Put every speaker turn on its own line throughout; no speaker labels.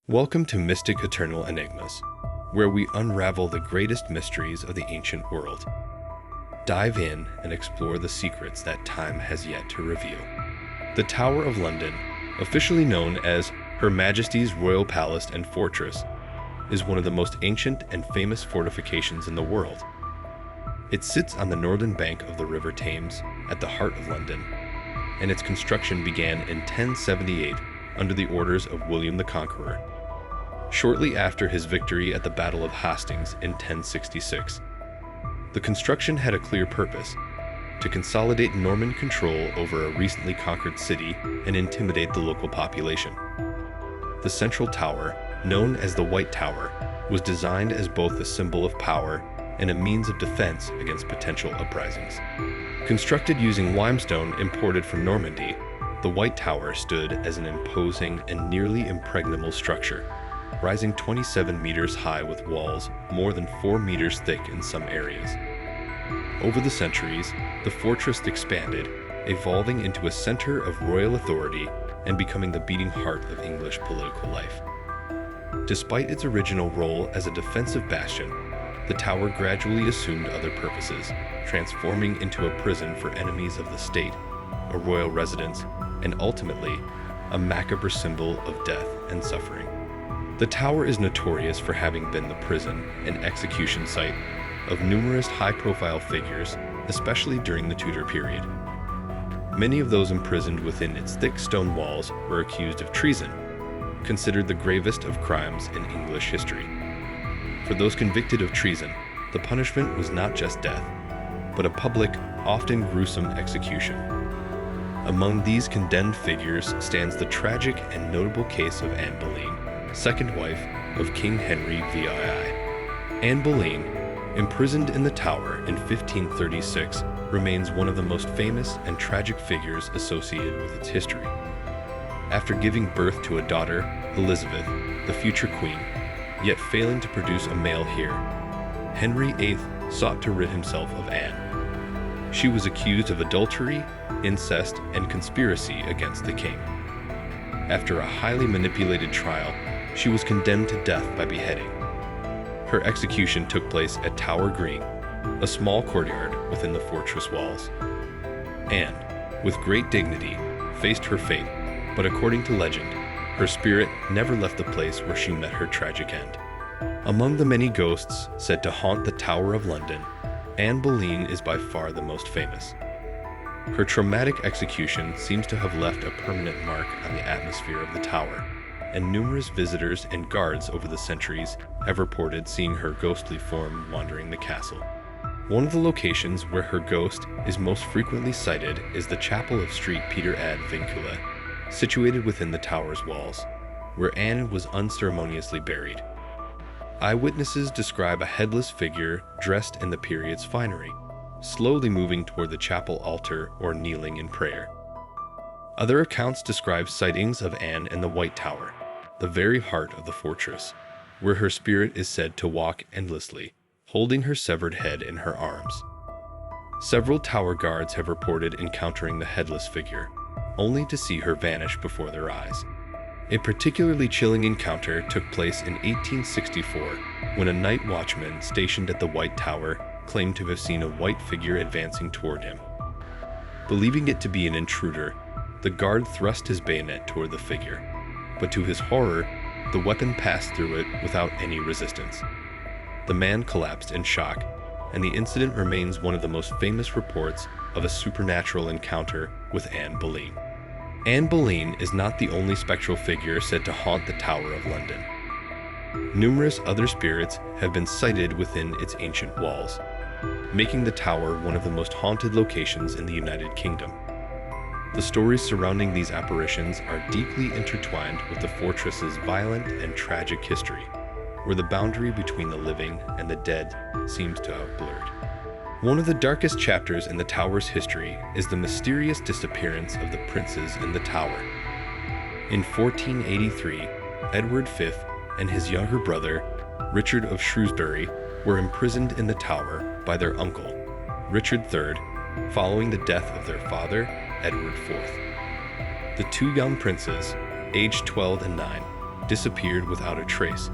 Welcome to Mystic Eternal Enigmas, where we unravel the greatest mysteries of the ancient world. Dive in and explore the secrets that time has yet to reveal. The Tower of London, officially known as Her Majesty's Royal Palace and Fortress, is one of the most ancient and famous fortifications in the world. It sits on the northern bank of the River Thames at the heart of London, and its construction began in 1078 under the orders of William the Conqueror. Shortly after his victory at the Battle of Hastings in 1066. The construction had a clear purpose: to consolidate Norman control over a recently conquered city and intimidate the local population. The central tower, known as the White Tower, was designed as both a symbol of power and a means of defense against potential uprisings. Constructed using limestone imported from Normandy, the White Tower stood as an imposing and nearly impregnable structure, rising 27 meters high with walls more than 4 meters thick in some areas. Over the centuries, the fortress expanded, evolving into a center of royal authority and becoming the beating heart of English political life. Despite its original role as a defensive bastion, the tower gradually assumed other purposes, transforming into a prison for enemies of the state, a royal residence, and ultimately, a macabre symbol of death and suffering. The tower is notorious for having been the prison and execution site of numerous high-profile figures, especially during the Tudor period. Many of those imprisoned within its thick stone walls were accused of treason, considered the gravest of crimes in English history. For those convicted of treason, the punishment was not just death, but a public, often gruesome execution. Among these condemned figures stands the tragic and notable case of Anne Boleyn, second wife of King Henry VII. Anne Boleyn, imprisoned in the Tower in 1536, remains one of the most famous and tragic figures associated with its history. After giving birth to a daughter, Elizabeth, the future queen, yet failing to produce a male heir, Henry VIII sought to rid himself of Anne. She was accused of adultery, incest, and conspiracy against the king. After a highly manipulated trial, she was condemned to death by beheading. Her execution took place at Tower Green, a small courtyard within the fortress walls. Anne, with great dignity, faced her fate, but according to legend, her spirit never left the place where she met her tragic end. Among the many ghosts said to haunt the Tower of London, Anne Boleyn is by far the most famous. Her traumatic execution seems to have left a permanent mark on the atmosphere of the tower, and numerous visitors and guards over the centuries have reported seeing her ghostly form wandering the castle. One of the locations where her ghost is most frequently sighted is the Chapel of St. Peter ad Vincula, situated within the tower's walls, where Anne was unceremoniously buried. Eyewitnesses describe a headless figure dressed in the period's finery, slowly moving toward the chapel altar or kneeling in prayer. Other accounts describe sightings of Anne in the White Tower, the very heart of the fortress, where her spirit is said to walk endlessly, holding her severed head in her arms. Several tower guards have reported encountering the headless figure, only to see her vanish before their eyes. A particularly chilling encounter took place in 1864 when a night watchman stationed at the White Tower claimed to have seen a white figure advancing toward him. Believing it to be an intruder, the guard thrust his bayonet toward the figure, but to his horror, the weapon passed through it without any resistance. The man collapsed in shock, and the incident remains one of the most famous reports of a supernatural encounter with Anne Boleyn. Anne Boleyn is not the only spectral figure said to haunt the Tower of London. Numerous other spirits have been sighted within its ancient walls, making the tower one of the most haunted locations in the United Kingdom. The stories surrounding these apparitions are deeply intertwined with the fortress's violent and tragic history, where the boundary between the living and the dead seems to have blurred. One of the darkest chapters in the tower's history is the mysterious disappearance of the princes in the tower. In 1483, Edward V and his younger brother, Richard of Shrewsbury, were imprisoned in the tower by their uncle, Richard III, following the death of their father, Edward IV. The two young princes, aged 12 and 9, disappeared without a trace,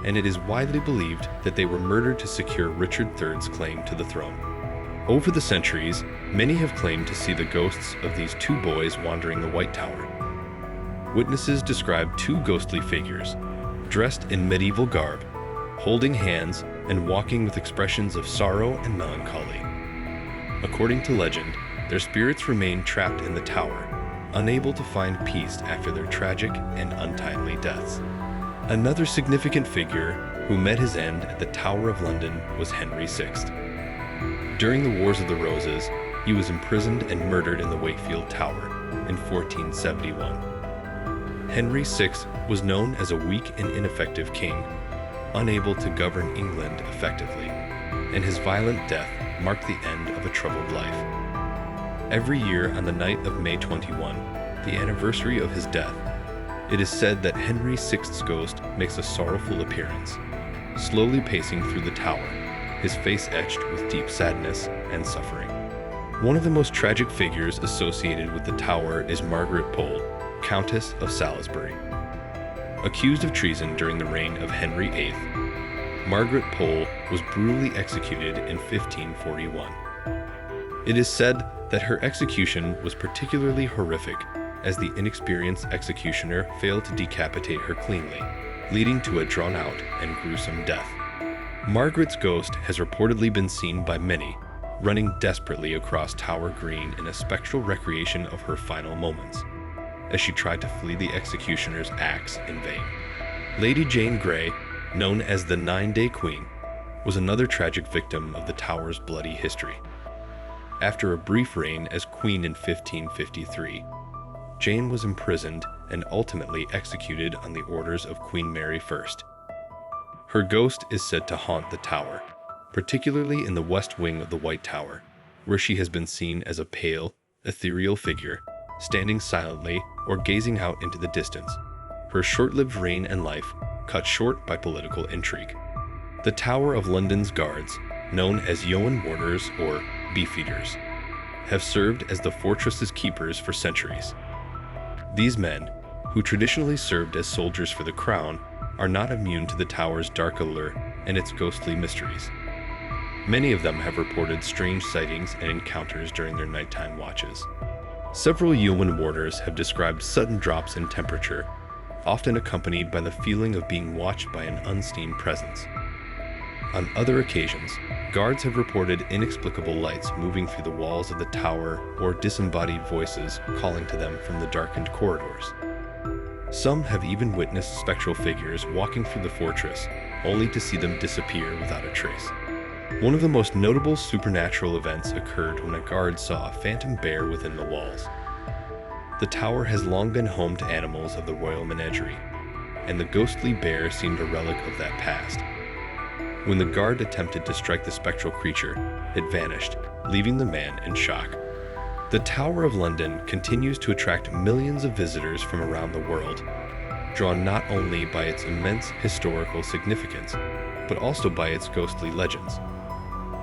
and it is widely believed that they were murdered to secure Richard III's claim to the throne. Over the centuries, many have claimed to see the ghosts of these two boys wandering the White Tower. Witnesses describe two ghostly figures, dressed in medieval garb, holding hands and walking with expressions of sorrow and melancholy. According to legend, their spirits remain trapped in the tower, unable to find peace after their tragic and untimely deaths. Another significant figure who met his end at the Tower of London was Henry VI. During the Wars of the Roses, he was imprisoned and murdered in the Wakefield Tower in 1471. Henry VI was known as a weak and ineffective king, unable to govern England effectively, and his violent death marked the end of a troubled life. Every year on the night of May 21, the anniversary of his death, it is said that Henry VI's ghost makes a sorrowful appearance, slowly pacing through the tower, his face etched with deep sadness and suffering. One of the most tragic figures associated with the tower is Margaret Pole, Countess of Salisbury. Accused of treason during the reign of Henry VIII, Margaret Pole was brutally executed in 1541. It is said that her execution was particularly horrific, as the inexperienced executioner failed to decapitate her cleanly, leading to a drawn-out and gruesome death. Margaret's ghost has reportedly been seen by many, running desperately across Tower Green in a spectral recreation of her final moments, as she tried to flee the executioner's axe in vain. Lady Jane Grey, known as the 9-Day Queen, was another tragic victim of the Tower's bloody history. After a brief reign as queen in 1553, Jane was imprisoned and ultimately executed on the orders of Queen Mary I. Her ghost is said to haunt the tower, particularly in the west wing of the White Tower, where she has been seen as a pale, ethereal figure, standing silently or gazing out into the distance, her short-lived reign and life cut short by political intrigue. The Tower of London's guards, known as Yeoman Warders or Beefeaters, have served as the fortress's keepers for centuries. These men, who traditionally served as soldiers for the crown, are not immune to the tower's dark allure and its ghostly mysteries. Many of them have reported strange sightings and encounters during their nighttime watches. Several yeoman warders have described sudden drops in temperature, often accompanied by the feeling of being watched by an unseen presence. On other occasions, guards have reported inexplicable lights moving through the walls of the tower or disembodied voices calling to them from the darkened corridors. Some have even witnessed spectral figures walking through the fortress, only to see them disappear without a trace. One of the most notable supernatural events occurred when a guard saw a phantom bear within the walls. The tower has long been home to animals of the royal menagerie, and the ghostly bear seemed a relic of that past. When the guard attempted to strike the spectral creature, it vanished, leaving the man in shock. The Tower of London continues to attract millions of visitors from around the world, drawn not only by its immense historical significance, but also by its ghostly legends.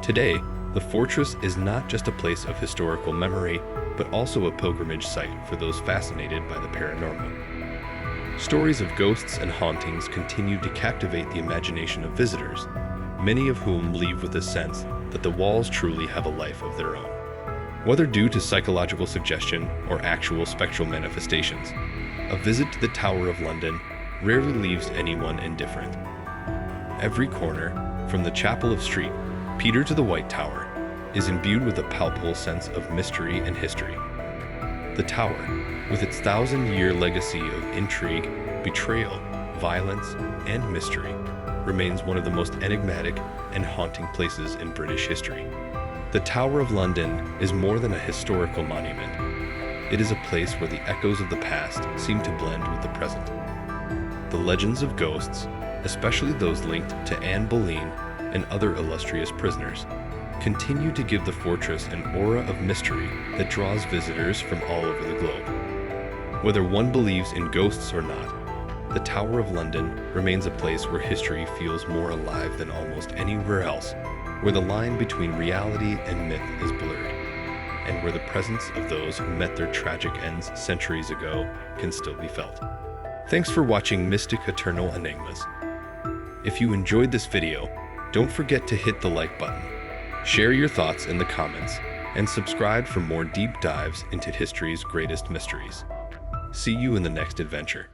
Today, the fortress is not just a place of historical memory, but also a pilgrimage site for those fascinated by the paranormal. Stories of ghosts and hauntings continue to captivate the imagination of visitors, many of whom leave with a sense that the walls truly have a life of their own. Whether due to psychological suggestion or actual spectral manifestations, a visit to the Tower of London rarely leaves anyone indifferent. Every corner, from the Chapel of St. Peter to the White Tower, is imbued with a palpable sense of mystery and history. The tower, with its 1,000-year legacy of intrigue, betrayal, violence, and mystery, remains one of the most enigmatic and haunting places in British history. The Tower of London is more than a historical monument. It is a place where the echoes of the past seem to blend with the present. The legends of ghosts, especially those linked to Anne Boleyn and other illustrious prisoners, continue to give the fortress an aura of mystery that draws visitors from all over the globe. Whether one believes in ghosts or not, the Tower of London remains a place where history feels more alive than almost anywhere else, where the line between reality and myth is blurred, and where the presence of those who met their tragic ends centuries ago can still be felt. Thanks for watching Mystic Eternal Enigmas. If you enjoyed this video, don't forget to hit the like button, share your thoughts in the comments, and subscribe for more deep dives into history's greatest mysteries. See you in the next adventure.